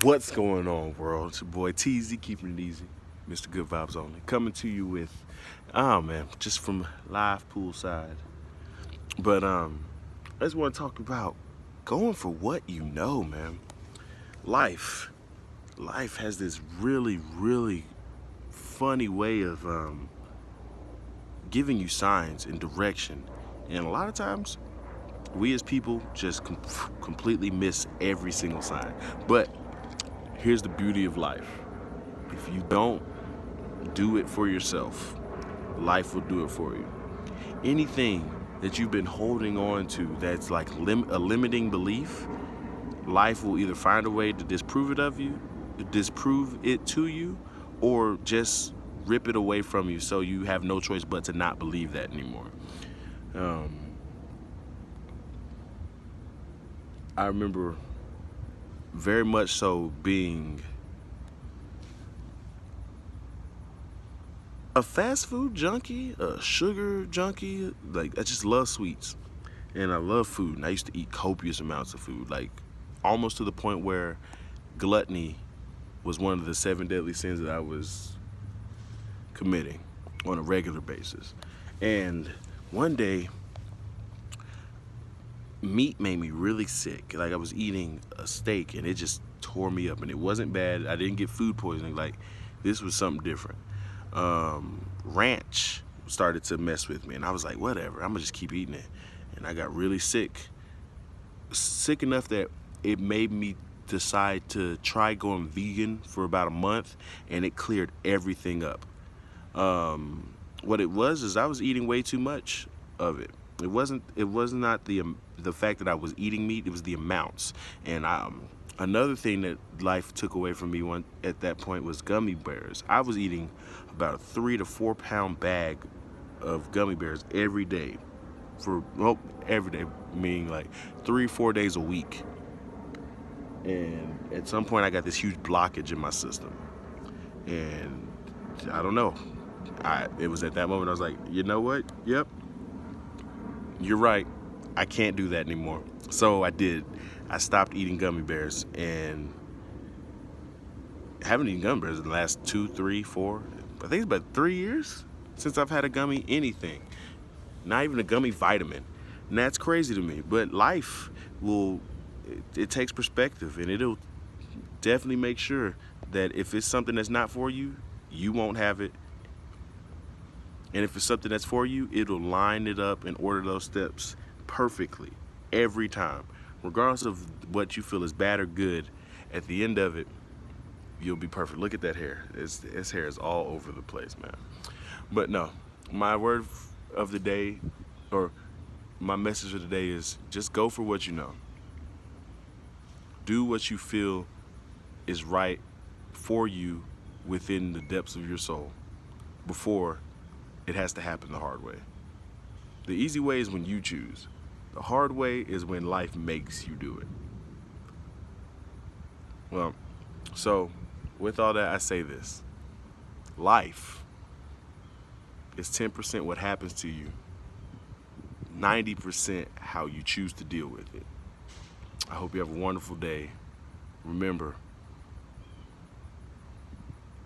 What's going on, world? It's your boy TZ, keeping it easy, Mr. Good Vibes Only, coming to you with, just from live poolside. But I just want to talk about going for what you know, man. Life, life has this really funny way of giving you signs and direction, and a lot of times we as people just completely miss every single sign. But here's the beauty of life: if you don't do it for yourself, life will do it for you. Anything that you've been holding on to that's like a limiting belief, life will either find a way to disprove it to you, or just rip it away from you so you have no choice but to not believe that anymore. Um, I remember very much so being a fast food junkie, a sugar junkie. Like, I just love sweets and I love food. And I used to eat copious amounts of food, like almost to the point where gluttony was one of the seven deadly sins that I was committing on a regular basis. And one day, meat made me really sick. Like, I was eating a steak and it just tore me up, and it wasn't bad. I didn't get food poisoning. Like, this was something different. Ranch started to mess with me, and I was like, whatever, I'm gonna just keep eating it. And I got really sick enough that it made me decide to try going vegan for about a month, and it cleared everything up. What it was is I was eating way too much of it. It was not the fact that I was eating meat, it was the amounts. And another thing that life took away from me at that point was gummy bears. I was eating about a 3 to 4 pound bag of gummy bears every day, every day, meaning like 3 4 days a week. And at some point I got this huge blockage in my system, and I don't know, it was at that moment I was like, you know what, yep, you're right, I can't do that anymore. So I stopped eating gummy bears, and I haven't eaten gummy bears in the last 2 3 4, I think it's about 3 years since I've had a gummy anything, not even a gummy vitamin. And that's crazy to me. But life it takes perspective, and it'll definitely make sure that if it's something that's not for you, you won't have it. And if it's something that's for you, it'll line it up and order those steps perfectly every time. Regardless of what you feel is bad or good, at the end of it, you'll be perfect. Look at that hair. His hair is all over the place, man. But no, my word of the day, or my message of the day, is just go for what you know. Do what you feel is right for you within the depths of your soul before it has to happen the hard way. The easy way is when you choose. The hard way is when life makes you do it. Well, so with all that, I say this: life is 10% what happens to you, 90% how you choose to deal with it. I hope you have a wonderful day. Remember,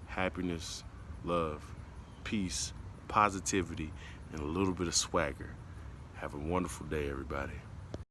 happiness, love, peace, positivity, and a little bit of swagger. Have a wonderful day, everybody.